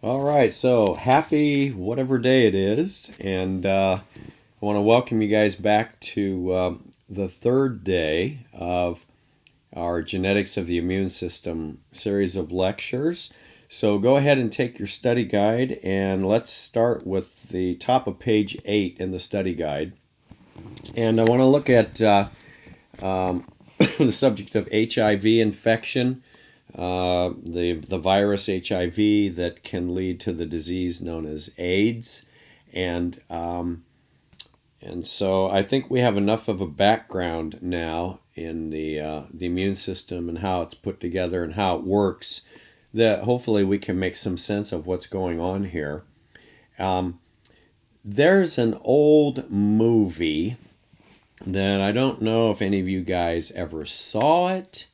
All right, so happy whatever day it is, and I want to welcome you guys back to the third day of our Genetics of the Immune System series of lectures. So go ahead and take your study guide, and let's start with the top of page 8 in the study guide. And I want to look at the subject of HIV infection, the virus HIV that can lead to the disease known as AIDS, and so I think we have enough of a background now in the immune system and how it's put together and how it works that hopefully we can make some sense of what's going on here. Um, there's an old movie that I don't know if any of you guys ever saw it.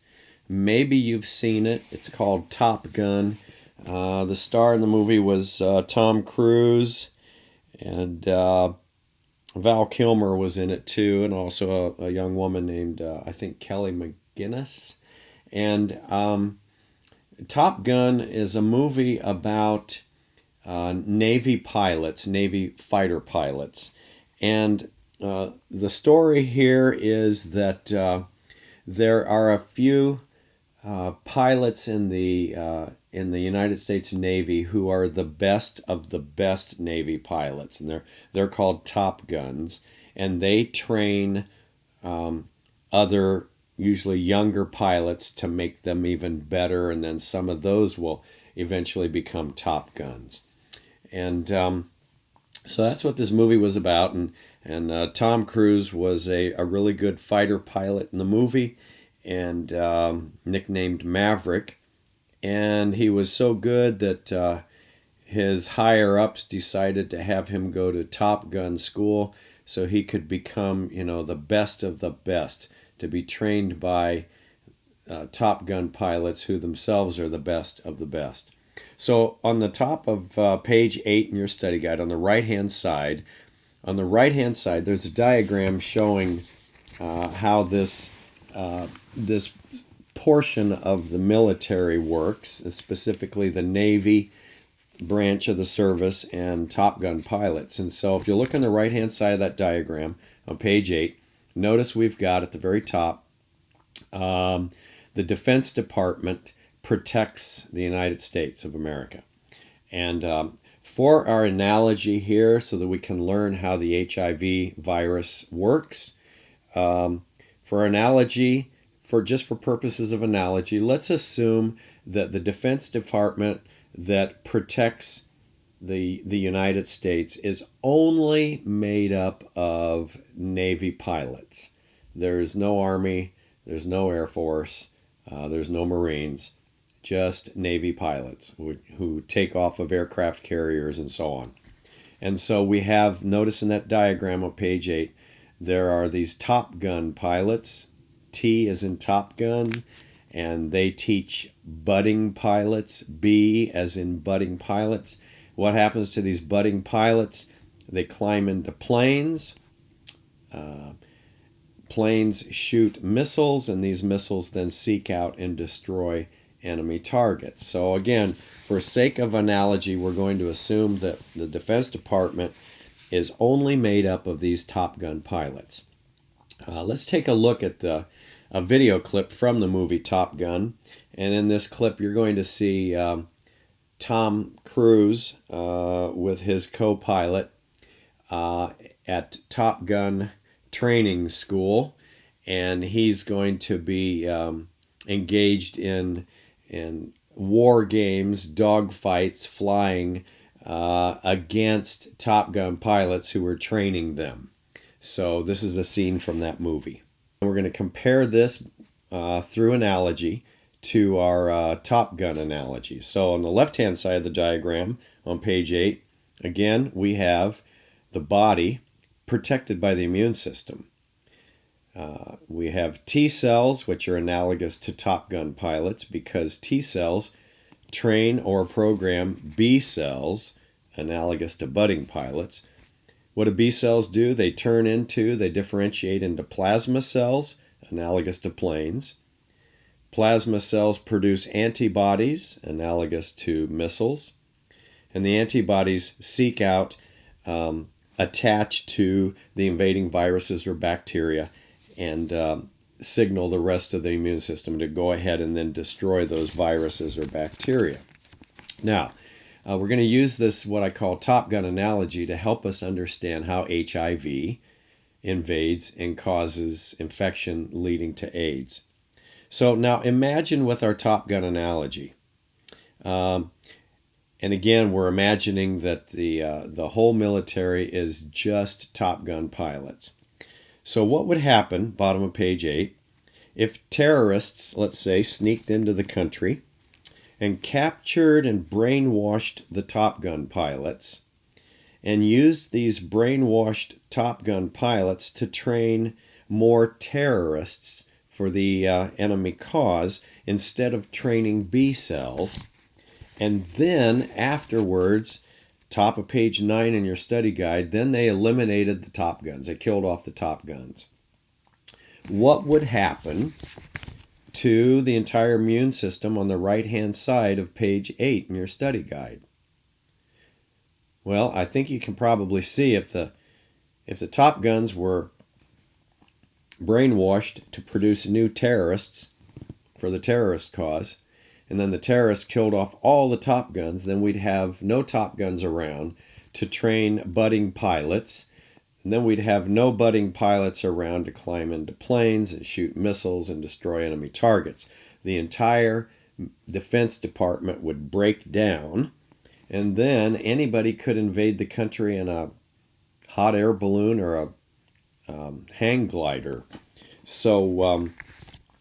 Maybe you've seen it. It's called Top Gun. The star in the movie was Tom Cruise, and Val Kilmer was in it too, and also a young woman named, I think, Kelly McGinnis. And Top Gun is a movie about Navy pilots, Navy fighter pilots. And the story here is that there are a few pilots in the United States Navy who are the best of the best Navy pilots, and they're called Top Guns, and they train other usually younger pilots to make them even better, and then some of those will eventually become Top Guns, and so that's what this movie was about, and Tom Cruise was a really good fighter pilot in the movie, and nicknamed Maverick. And he was so good that his higher ups decided to have him go to Top Gun school so he could become, the best of the best, to be trained by Top Gun pilots who themselves are the best of the best. So on the top of page 8 in your study guide, on the right hand side, there's a diagram showing how this portion of the military works, specifically the Navy branch of the service and Top Gun pilots. And so if you look on the right hand side of that diagram on page 8, notice we've got at the very top the Defense Department protects the United States of America. And for our analogy here, so that we can learn how the HIV virus works, for analogy, for purposes of analogy, let's assume that the Defense Department that protects the United States is only made up of Navy pilots. There's no Army, there's no Air Force, there's no Marines, just Navy pilots who take off of aircraft carriers and so on. And so we have, notice in that diagram on page 8, there are these Top Gun pilots. T is in Top Gun, and they teach budding pilots. B as in budding pilots. What happens to these budding pilots? They climb into planes. Planes shoot missiles, and these missiles then seek out and destroy enemy targets. So again, for sake of analogy, we're going to assume that the Defense Department is only made up of these Top Gun pilots. Let's take a look at a video clip from the movie Top Gun. And in this clip, you're going to see Tom Cruise with his co-pilot at Top Gun training school. And he's going to be engaged in war games, dogfights, flying against Top Gun pilots who were training them. So this is a scene from that movie. And we're going to compare this through analogy to our Top Gun analogy. So on the left-hand side of the diagram on page 8, again, we have the body protected by the immune system. We have T cells, which are analogous to Top Gun pilots because T cells train or program B cells, analogous to budding pilots. What do B cells do? They differentiate into plasma cells, analogous to planes. Plasma cells produce antibodies, analogous to missiles. And the antibodies seek out, attach to the invading viruses or bacteria, and signal the rest of the immune system to go ahead and then destroy those viruses or bacteria. Now, we're going to use this, what I call Top Gun analogy, to help us understand how HIV invades and causes infection leading to AIDS. So now imagine with our Top Gun analogy. And again, we're imagining that the whole military is just Top Gun pilots. So what would happen, bottom of page 8, if terrorists, let's say, sneaked into the country and captured and brainwashed the Top Gun pilots and used these brainwashed Top Gun pilots to train more terrorists for the enemy cause instead of training B cells. And then afterwards, top of page 9 in your study guide, then they eliminated the Top Guns. They killed off the Top Guns. What would happen to the entire immune system on the right-hand side of page 8 in your study guide? Well, I think you can probably see if the Top Guns were brainwashed to produce new terrorists for the terrorist cause, and then the terrorists killed off all the Top Guns, then we'd have no Top Guns around to train budding pilots, and then we'd have no budding pilots around to climb into planes and shoot missiles and destroy enemy targets. The entire Defense Department would break down, and then anybody could invade the country in a hot air balloon or a hang glider. So,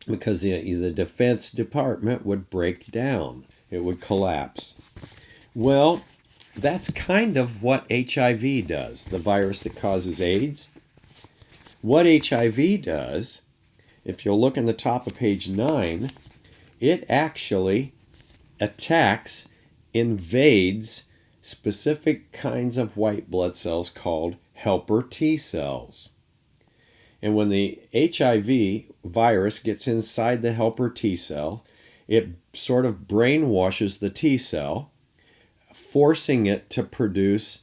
because the Defense Department would break down, it would collapse. Well, that's kind of what HIV does, the virus that causes AIDS. What HIV does, if you'll look in the top of page 9, it actually attacks, invades specific kinds of white blood cells called helper T cells. And when the HIV virus gets inside the helper T cell, it sort of brainwashes the T cell, forcing it to produce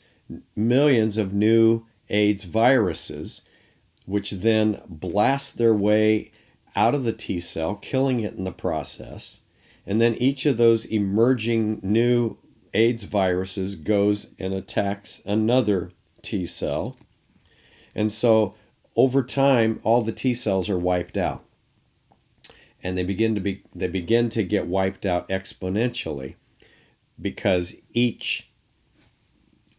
millions of new AIDS viruses, which then blast their way out of the T cell, killing it in the process. And then each of those emerging new AIDS viruses goes and attacks another T cell. And so over time, all the T cells are wiped out. And they begin to get wiped out exponentially, because each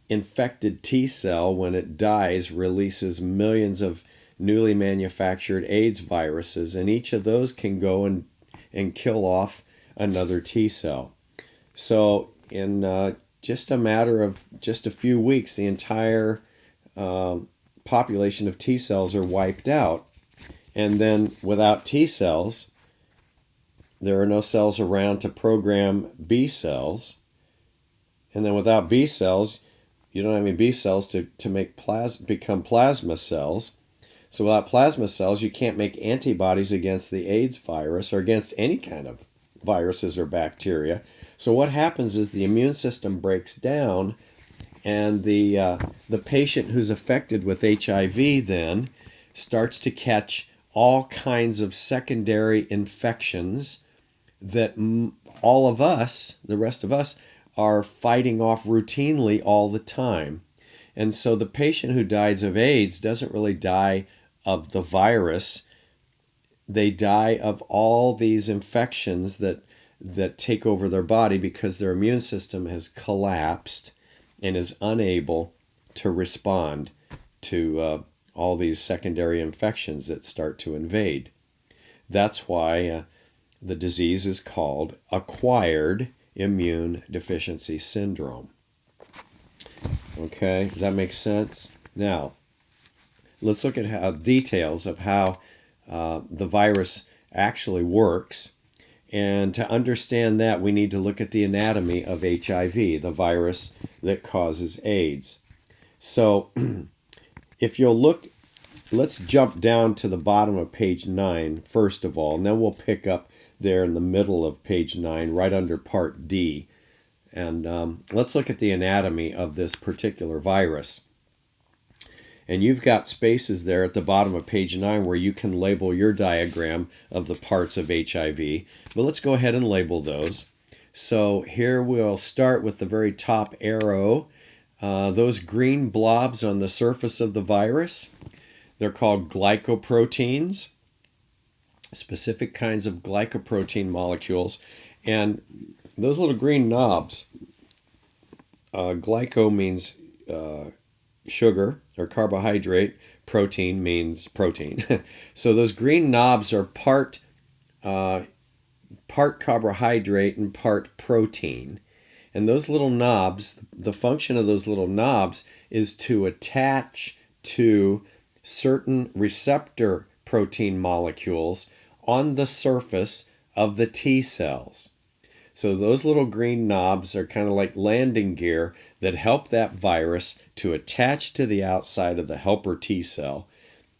infected T cell, when it dies, releases millions of newly manufactured AIDS viruses, and each of those can go and kill off another T cell. So in just a matter of just a few weeks, the entire population of T cells are wiped out. And then without T cells, there are no cells around to program B cells. And then without B cells, you don't have any B cells to become plasma cells. So without plasma cells, you can't make antibodies against the AIDS virus or against any kind of viruses or bacteria. So what happens is the immune system breaks down, and the patient who's affected with HIV then starts to catch all kinds of secondary infections that all of us, the rest of us, are fighting off routinely all the time. And so the patient who dies of AIDS doesn't really die of the virus. They die of all these infections that take over their body because their immune system has collapsed and is unable to respond to all these secondary infections that start to invade. That's why the disease is called acquired immune deficiency syndrome. Okay, does that make sense? Now, let's look at details of how the virus actually works. And to understand that, we need to look at the anatomy of HIV, the virus that causes AIDS. So if you'll look, let's jump down to the bottom of page 9 first of all, and then we'll pick up there in the middle of page 9, right under part D. And let's look at the anatomy of this particular virus. And you've got spaces there at the bottom of page 9 where you can label your diagram of the parts of HIV. But let's go ahead and label those. So here we'll start with the very top arrow. Those green blobs on the surface of the virus, they're called glycoproteins, specific kinds of glycoprotein molecules. And those little green knobs, glyco means sugar or carbohydrate, protein means protein. So those green knobs are part carbohydrate and part protein. And those little knobs, the function of those little knobs is to attach to certain receptor protein molecules on the surface of the T cells. So those little green knobs are kind of like landing gear that help that virus to attach to the outside of the helper T cell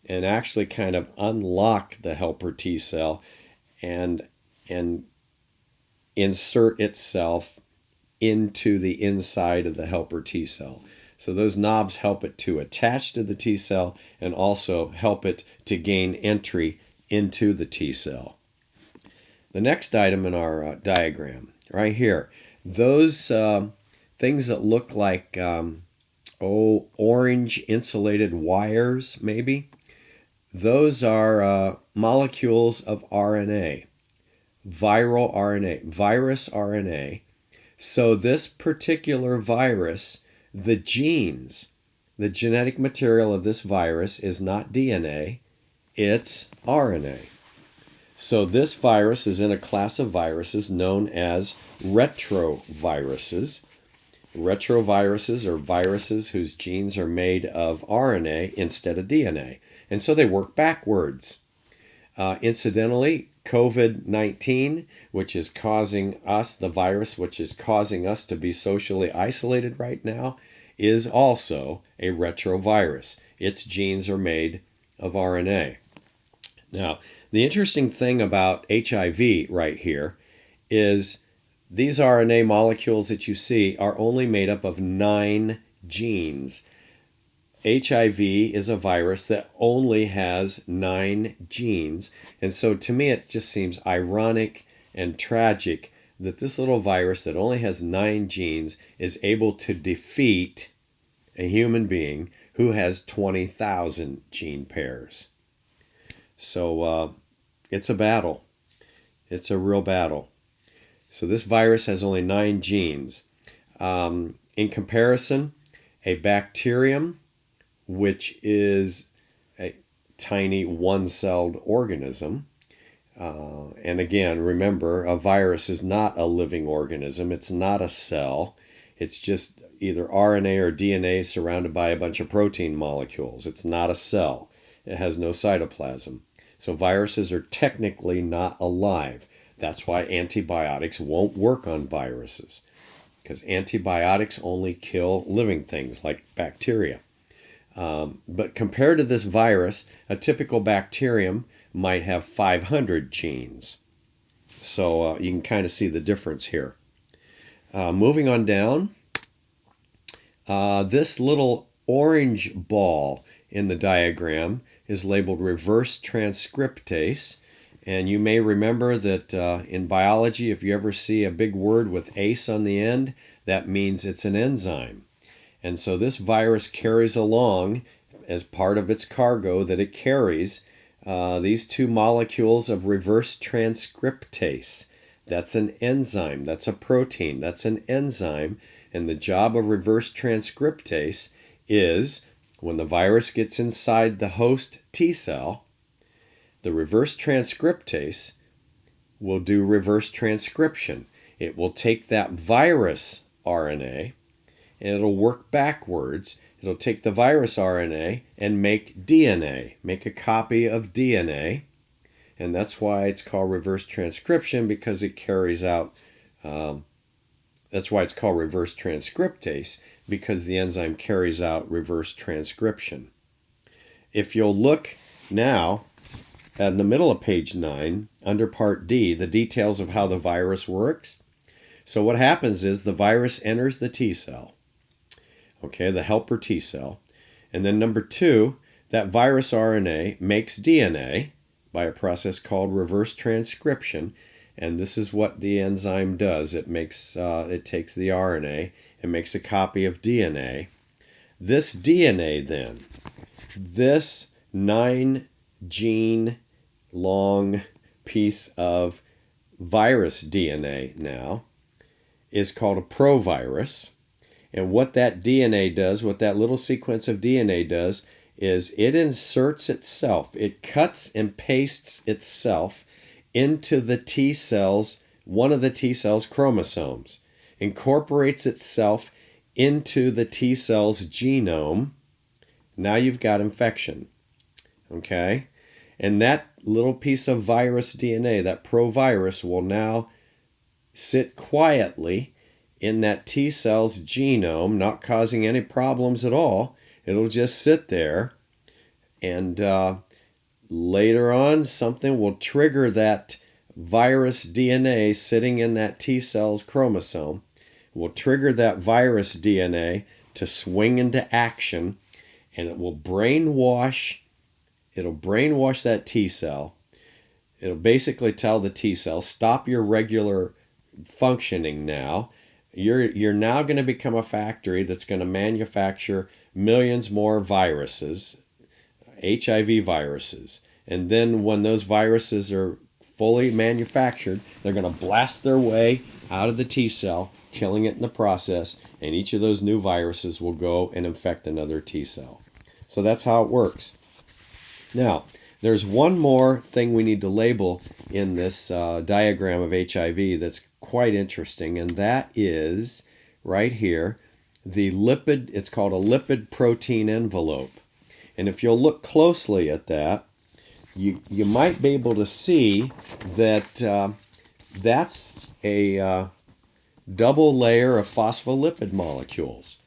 and actually kind of unlock the helper T cell and insert itself into the inside of the helper T cell. So those knobs help it to attach to the T cell and also help it to gain entry into the T cell. The next item in our diagram, right here, those things that look like orange insulated wires, maybe, those are molecules of RNA, viral RNA, virus RNA. So this particular virus, the genes, the genetic material of this virus is not DNA, it's RNA. So this virus is in a class of viruses known as retroviruses. Retroviruses are viruses whose genes are made of RNA instead of DNA. And so they work backwards. Incidentally, COVID-19, which is causing us, the virus which is causing us to be socially isolated right now, is also a retrovirus. Its genes are made of RNA. Now, the interesting thing about HIV right here is these RNA molecules that you see are only made up of 9 genes. HIV is a virus that only has 9 genes. And so to me, it just seems ironic and tragic that this little virus that only has 9 genes is able to defeat a human being who has 20,000 gene pairs. So it's a battle. It's a real battle. So this virus has only 9 genes. In comparison, a bacterium, which is a tiny one-celled organism, and again, remember, a virus is not a living organism. It's not a cell. It's just either RNA or DNA surrounded by a bunch of protein molecules. It's not a cell. It has no cytoplasm. So viruses are technically not alive. That's why antibiotics won't work on viruses, because antibiotics only kill living things like bacteria. But compared to this virus, a typical bacterium might have 500 genes. So you can kind of see the difference here. Moving on down, this little orange ball in the diagram is labeled reverse transcriptase. And you may remember that in biology, if you ever see a big word with ACE on the end, that means it's an enzyme. And so this virus carries along, as part of its cargo that it carries, these 2 molecules of reverse transcriptase. That's an enzyme. That's a protein. That's an enzyme. And the job of reverse transcriptase is when the virus gets inside the host T cell, the reverse transcriptase will do reverse transcription. It will take that virus RNA and it'll work backwards. It'll take the virus RNA and make DNA, make a copy of DNA. And that's why it's called reverse transcription, because it carries out, that's why it's called reverse transcriptase, because the enzyme carries out reverse transcription. If you'll look now in the middle of page 9, under part D, the details of how the virus works. So what happens is the virus enters the T cell, okay, the helper T cell. And then number two, that virus RNA makes DNA by a process called reverse transcription. And this is what the enzyme does. It takes the RNA and makes a copy of DNA. This DNA then, this 9-gene long piece of virus DNA now, is called a provirus. And what that DNA does, what that little sequence of DNA does, is it inserts itself, it cuts and pastes itself into the T cells, one of the T cells' chromosomes, incorporates itself into the T cell's genome. Now you've got infection, okay? And that little piece of virus DNA, that provirus, will now sit quietly in that T cell's genome, not causing any problems at all. It'll just sit there, and later on, something will trigger that virus DNA sitting in that T cell's chromosome, will trigger that virus DNA to swing into action, and it will brainwash that T cell. It'll basically tell the T cell, stop your regular functioning now. You're now going to become a factory that's going to manufacture millions more viruses, HIV viruses. And then when those viruses are fully manufactured, they're going to blast their way out of the T cell, killing it in the process, and each of those new viruses will go and infect another T cell. So that's how it works. Now, there's one more thing we need to label in this diagram of HIV that's quite interesting, and that is right here, the lipid, it's called a lipid protein envelope. And if you'll look closely at that, you might be able to see that that's a double layer of phospholipid molecules.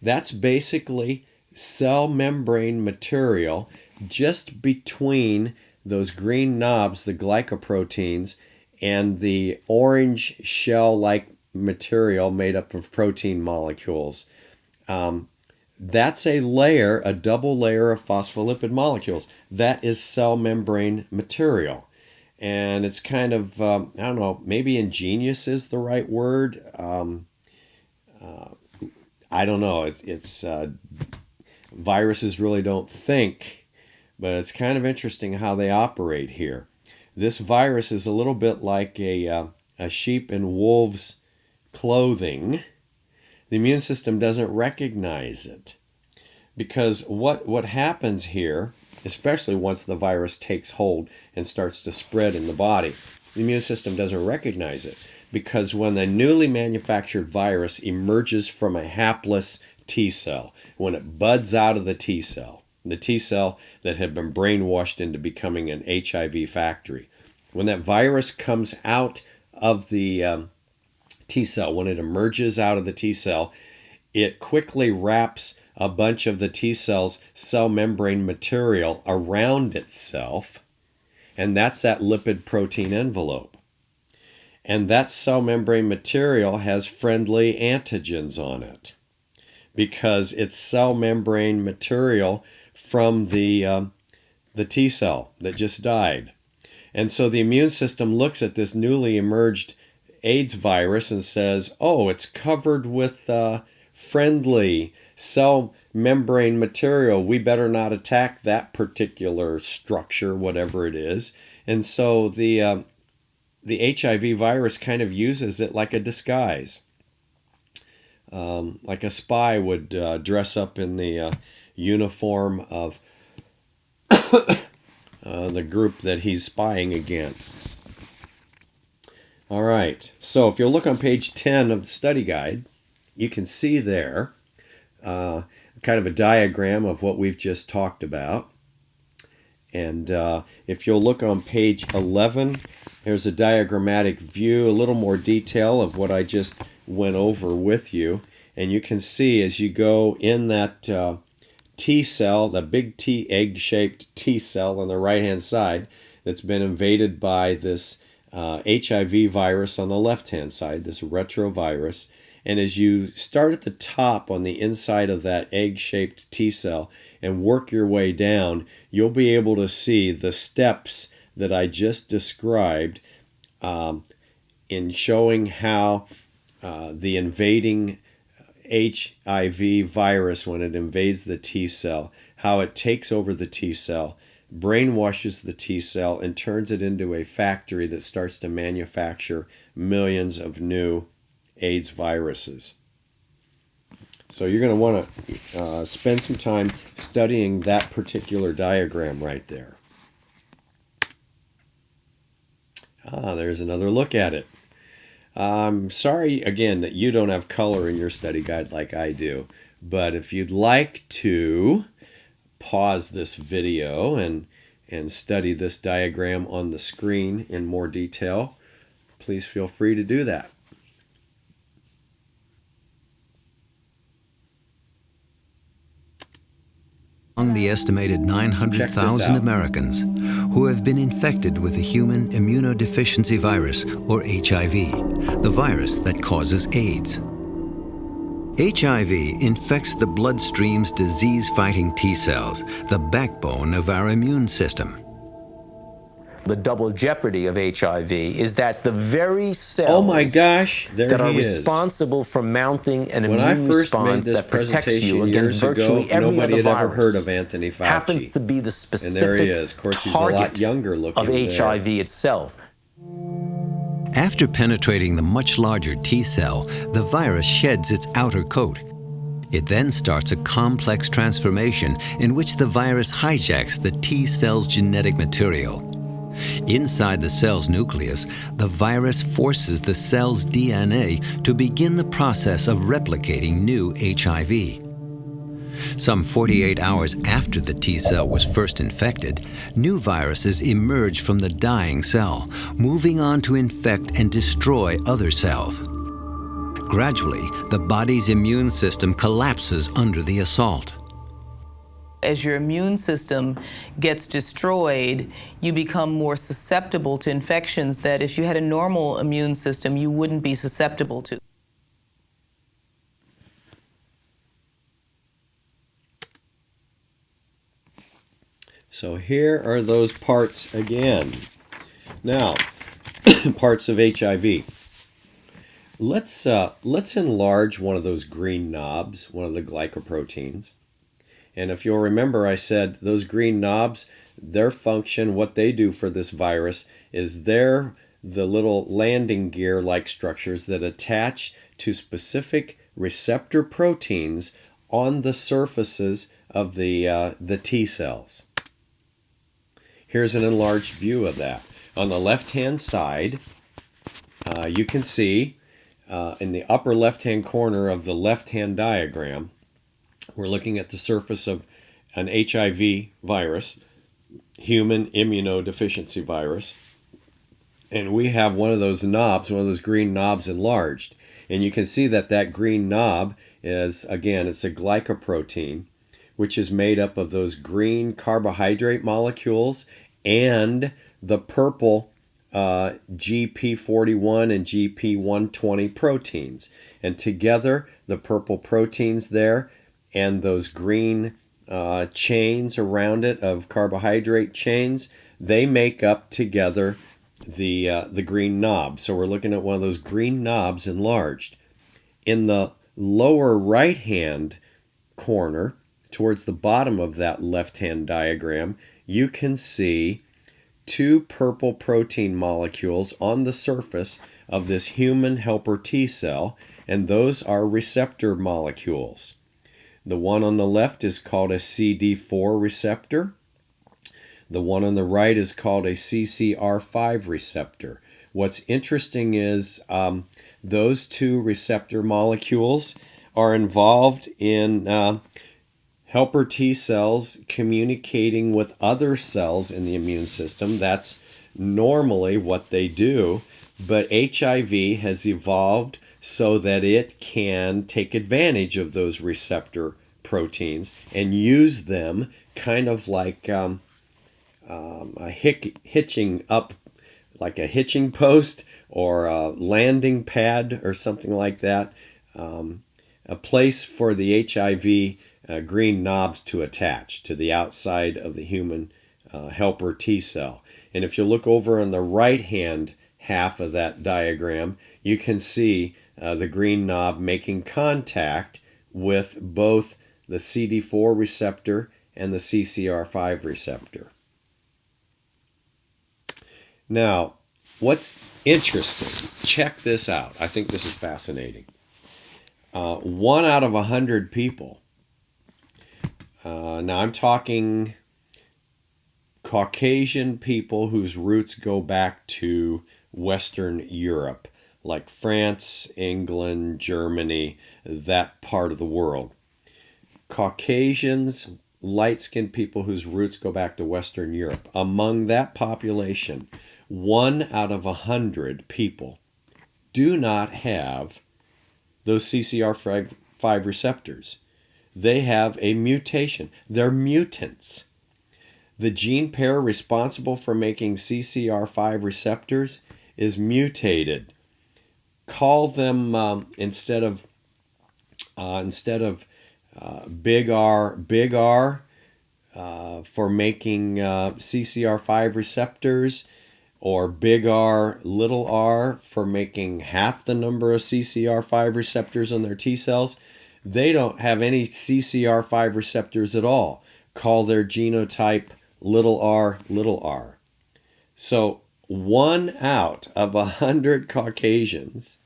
That's basically cell membrane material just between those green knobs, the glycoproteins, and the orange shell-like material made up of protein molecules. That's a layer, a double layer of phospholipid molecules. That is cell membrane material. And it's kind of, I don't know, maybe ingenious is the right word. I don't know. It's viruses really don't think, but it's kind of interesting how they operate here. This virus is a little bit like a sheep in wolf's clothing. The immune system doesn't recognize it, because what happens here, especially once the virus takes hold and starts to spread in the body, the immune system doesn't recognize it, because when the newly manufactured virus emerges from a hapless T cell, when it buds out of the T cell that had been brainwashed into becoming an HIV factory, when that virus comes out of the T cell, when it emerges out of the T cell, it quickly wraps a bunch of the T cell's cell membrane material around itself, and that's that lipid protein envelope. And that cell membrane material has friendly antigens on it, because it's cell membrane material from the T cell that just died. And so the immune system looks at this newly emerged AIDS virus and says, oh, it's covered with friendly cell membrane material. We better not attack that particular structure, whatever it is. And so the HIV virus kind of uses it like a disguise. Like a spy would dress up in the uniform of the group that he's spying against. All right, so if you'll look on page 10 of the study guide, you can see there kind of a diagram of what we've just talked about. And if you'll look on page 11, there's a diagrammatic view, a little more detail of what I just went over with you. And you can see as you go in that T cell, the big T egg-shaped T cell on the right-hand side that's been invaded by this HIV virus on the left-hand side, this retrovirus. And as you start at the top on the inside of that egg-shaped T cell and work your way down, you'll be able to see the steps that I just described in showing how the invading HIV virus, when it invades the T cell, how it takes over the T cell, brainwashes the T cell, and turns it into a factory that starts to manufacture millions of new AIDS viruses. So you're going to want to spend some time studying that particular diagram right there. There's another look at it. I'm sorry, again, that you don't have color in your study guide like I do. But if you'd like to pause this video and study this diagram on the screen in more detail, please feel free to do that. Among the estimated 900,000 Americans who have been infected with the human immunodeficiency virus, or HIV, the virus that causes AIDS. HIV infects the bloodstream's disease-fighting T cells, the backbone of our immune system. The double jeopardy of HIV is that the very cells oh my gosh, there that are he is. responsible for mounting an When I immune first made response this that protects presentation you against years ago, virtually every nobody other had ever virus heard of Anthony Fauci. happens to be the specific And there he is. Of course, he's a lot younger looking of HIV itself. After penetrating the much larger T cell, the virus sheds its outer coat. It then starts a complex transformation in which the virus hijacks the T cell's genetic material. Inside the cell's nucleus, the virus forces the cell's DNA to begin the process of replicating new HIV. Some 48 hours after the T cell was first infected, new viruses emerge from the dying cell, moving on to infect and destroy other cells. Gradually, the body's immune system collapses under the assault. As your immune system gets destroyed, you become more susceptible to infections that if you had a normal immune system, you wouldn't be susceptible to. So here are those parts again. Now, parts of HIV. Let's enlarge one of those green knobs, one of the glycoproteins. And if you'll remember, I said those green knobs, their function, what they do for this virus, is they're the little landing gear-like structures that attach to specific receptor proteins on the surfaces of the T cells. Here's an enlarged view of that. On the left-hand side, you can see in the upper left-hand corner of the left-hand diagram, we're looking at the surface of an HIV virus, human immunodeficiency virus. And we have one of those knobs, one of those green knobs enlarged. And you can see that that green knob is, again, it's a glycoprotein, which is made up of those green carbohydrate molecules and the purple GP41 and GP120 proteins. And together, the purple proteins there and those green chains around it of carbohydrate chains, they make up together the green knob. So we're looking at one of those green knobs enlarged. In the lower right-hand corner, towards the bottom of that left-hand diagram, you can see two purple protein molecules on the surface of this human helper T cell, and those are receptor molecules. The one on the left is called a CD4 receptor. The one on the right is called a CCR5 receptor. What's interesting is those two receptor molecules are involved in helper T cells communicating with other cells in the immune system. That's normally what they do, but HIV has evolved so that it can take advantage of those receptor proteins and use them kind of like hitching up like a hitching post or a landing pad or something like that, a place for the HIV green knobs to attach to the outside of the human helper T cell. And if you look over on the right-hand half of that diagram, you can see the green knob making contact with both the CD4 receptor and the CCR5 receptor. Now, what's interesting, check this out. I think this is fascinating. 1 out of 100 people, now I'm talking Caucasian people whose roots go back to Western Europe, like France, England, Germany, that part of the world. Caucasians, light-skinned people whose roots go back to Western Europe. Among that population, 1 out of 100 people do not have those CCR5 receptors. They have a mutation. They're mutants. The gene pair responsible for making CCR5 receptors is mutated. Call them instead of big R for making CCR5 receptors, or big R, little r for making half the number of CCR5 receptors on their T cells. They don't have any CCR5 receptors at all. Call their genotype little r, little r. So 1 out of 100 Caucasians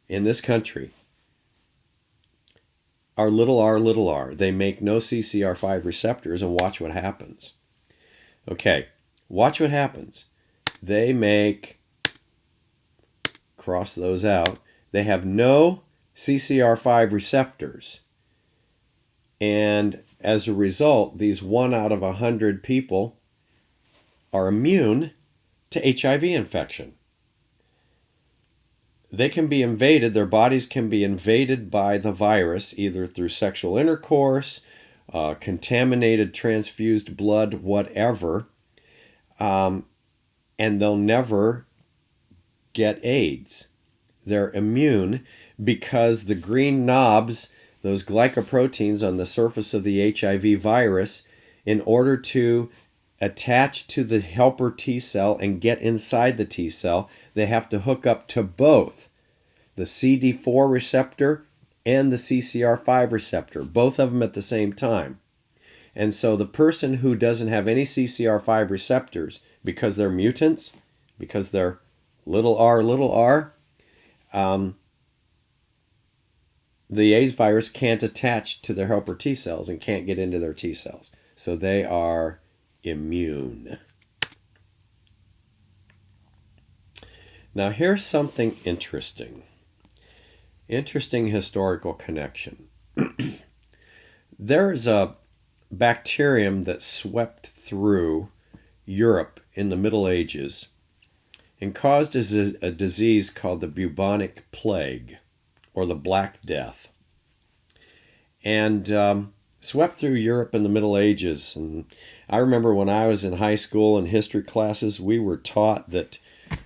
in this country are little r, little r. They make no CCR5 receptors, and watch what happens. Okay, watch what happens. They make, cross those out, they have no CCR5 receptors. And as a result, these 1 out of 100 people are immune to HIV infection. They can be invaded, their bodies can be invaded by the virus, either through sexual intercourse, contaminated transfused blood, whatever, and they'll never get AIDS. They're immune because the green knobs, those glycoproteins on the surface of the HIV virus, in order to attach to the helper T cell and get inside the T cell, they have to hook up to both the CD4 receptor and the CCR5 receptor, both of them at the same time. And so the person who doesn't have any CCR5 receptors, because they're mutants, because they're little r, the AIDS virus can't attach to their helper T cells and can't get into their T cells. So they are immune. Now here's something interesting. Interesting historical connection. There's a bacterium that swept through Europe in the Middle Ages and caused a disease called the bubonic plague, or the Black Death. And swept through Europe in the Middle Ages. And I remember when I was in high school in history classes, we were taught that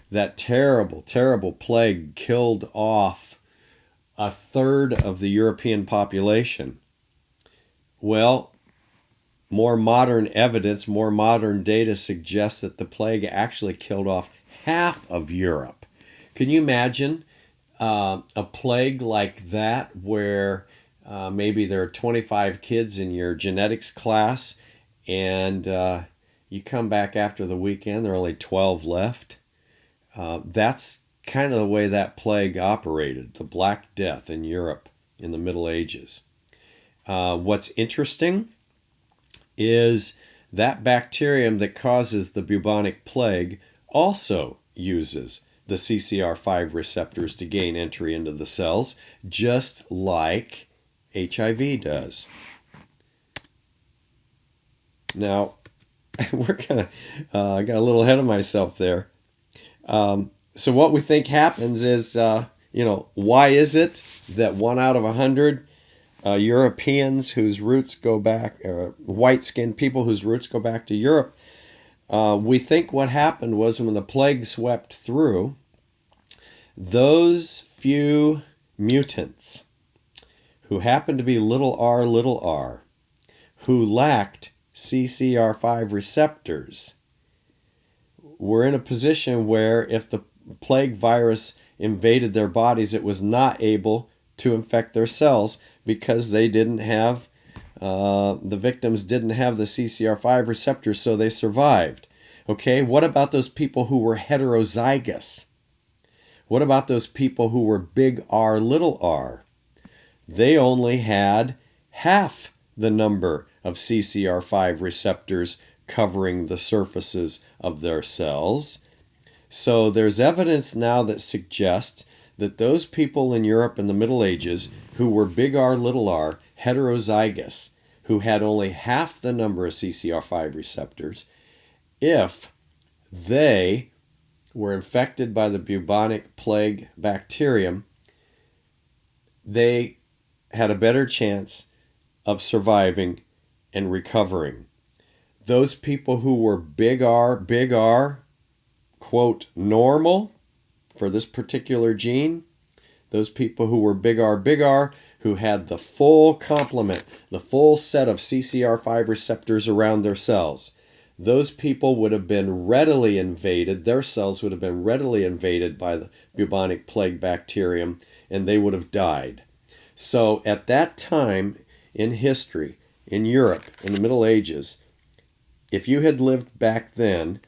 that terrible, terrible plague killed off 1/3 of the European population. Well, more modern evidence, more modern data suggests that the plague actually killed off half of Europe. Can you imagine a plague like that where maybe there are 25 kids in your genetics class and you come back after the weekend, there are only 12 left? That's kind of the way that plague operated, the Black Death in Europe in the Middle Ages. What's interesting is that bacterium that causes the bubonic plague also uses the CCR5 receptors to gain entry into the cells, just like HIV does. Now, we're gonna, I got a little ahead of myself there. So what we think happens is, why is it that 1 out of 100 Europeans whose roots go back, white-skinned people whose roots go back to Europe, We think what happened was when the plague swept through, those few mutants who happened to be little r, who lacked CCR5 receptors, were in a position where if the plague virus invaded their bodies, it was not able to infect their cells because they didn't have, the victims didn't have the CCR5 receptors, so they survived. Okay, what about those people who were heterozygous? What about those people who were big R, little r? They only had half the number of CCR5 receptors covering the surfaces of their cells. So there's evidence now that suggests that those people in Europe in the Middle Ages who were big R, little r, heterozygous, who had only half the number of CCR5 receptors, if they were infected by the bubonic plague bacterium, they had a better chance of surviving and recovering. Those people who were big R, quote, normal for this particular gene, those people who were big R, who had the full complement, the full set of CCR5 receptors around their cells, those people would have been readily invaded, their cells would have been readily invaded by the bubonic plague bacterium, and they would have died. So at that time in history, in Europe, in the Middle Ages, if you had lived back then,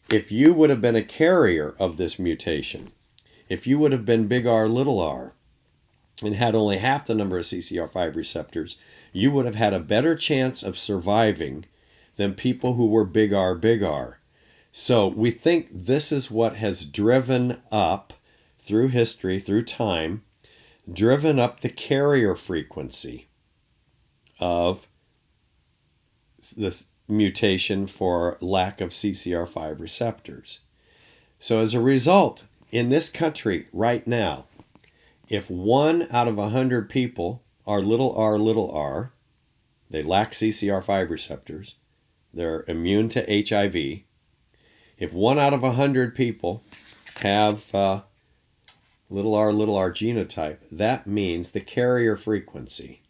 if you would have been a carrier of this mutation, if you would have been big R, little r, and had only half the number of CCR5 receptors, you would have had a better chance of surviving than people who were big R. So we think this is what has driven up, through history, through time, driven up the carrier frequency of this mutation for lack of CCR5 receptors. So as a result, in this country right now, if 1 out of 100 people are little r, they lack CCR5 receptors, they're immune to HIV. If 1 out of 100 people have little r genotype, that means the carrier frequency.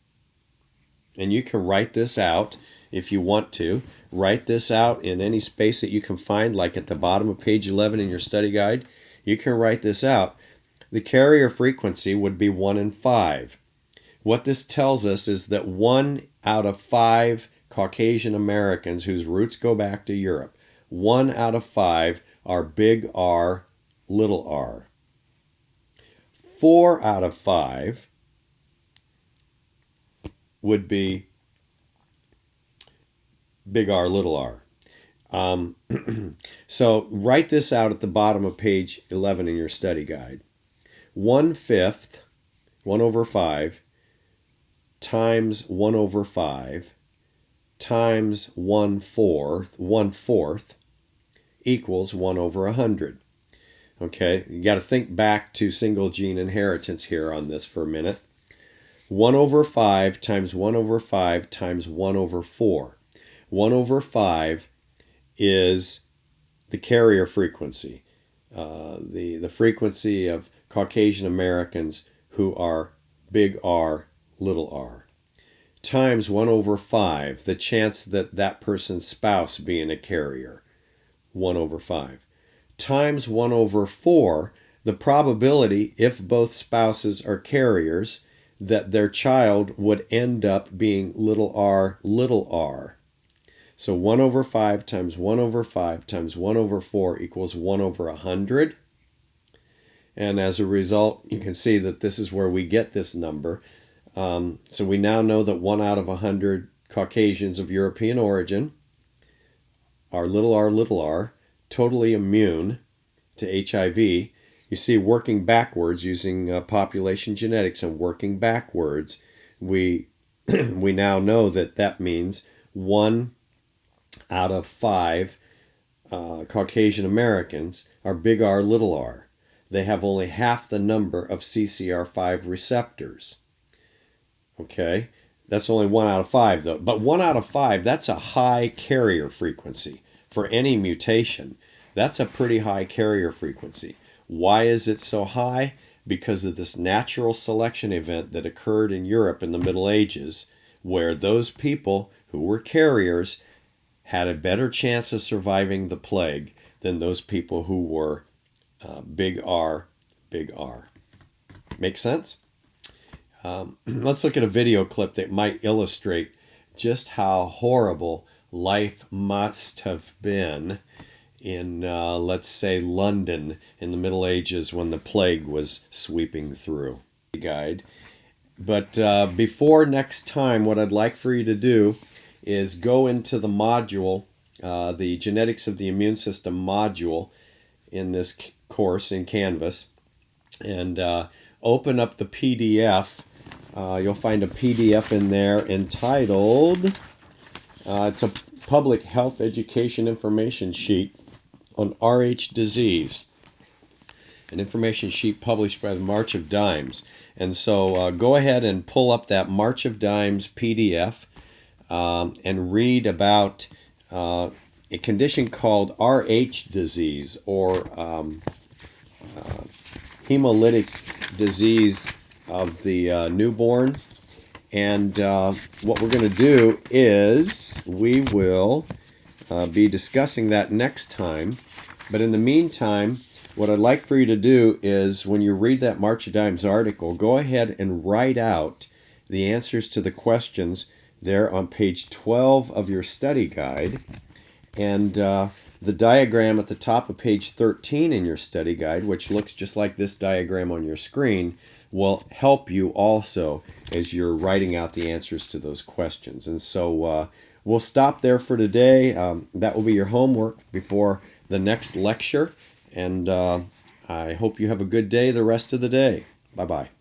And you can write this out if you want to. Write this out in any space that you can find, like at the bottom of page 11 in your study guide. You can write this out. The carrier frequency would be 1 in 5. What this tells us is that 1 out of 5 Caucasian Americans whose roots go back to Europe, 1 out of 5 are big R, little r. 4 out of 5 would be big R, little r. So write this out at the bottom of page 11 in your study guide. 1/5, 1 over 5, times 1 over 5, times 1/4 equals 1 over 100. Okay, you got to think back to single gene inheritance here on this for a minute. 1 over 5 times 1 over 5 times 1 over 4. 1 over 5 is the carrier frequency, the frequency of Caucasian Americans who are big R, little r, times 1 over 5, the chance that that person's spouse being a carrier, 1 over 5, times 1 over 4, the probability, if both spouses are carriers, that their child would end up being little r. So 1 over 5 times 1 over 5 times 1 over 4 equals 1 over 100. And as a result, you can see that this is where we get this number. So we now know that 1 out of 100 Caucasians of European origin are little r, totally immune to HIV. You see, working backwards, using population genetics and working backwards, we we now know that that means 1 out of 5 Caucasian Americans are big R, little r. They have only half the number of CCR5 receptors. Okay, that's only 1 out of 5 though. But 1 out of 5, that's a high carrier frequency. for any mutation. That's a pretty high carrier frequency. Why is it so high? Because of this natural selection event that occurred in Europe in the Middle Ages, where those people who were carriers had a better chance of surviving the plague than those people who were big R, big R. Make sense? Let's look at a video clip that might illustrate just how horrible life must have been in, let's say, London in the Middle Ages when the plague was sweeping through. Guide. But before next time, what I'd like for you to do is go into the module, the Genetics of the Immune System module in this course in Canvas, and open up the PDF. You'll find a PDF in there entitled, it's a public health education information sheet on Rh disease, an information sheet published by the March of Dimes. And so go ahead and pull up that March of Dimes PDF and read about a condition called Rh disease, or hemolytic disease of the newborn. And what we're going to do is we will be discussing that next time. But in the meantime, what I'd like for you to do is, when you read that March of Dimes article, go ahead and write out the answers to the questions there on page 12 of your study guide. And the diagram at the top of page 13 in your study guide, which looks just like this diagram on your screen, will help you also as you're writing out the answers to those questions. And so we'll stop there for today. That will be your homework before the next lecture. And I hope you have a good day the rest of the day. Bye-bye.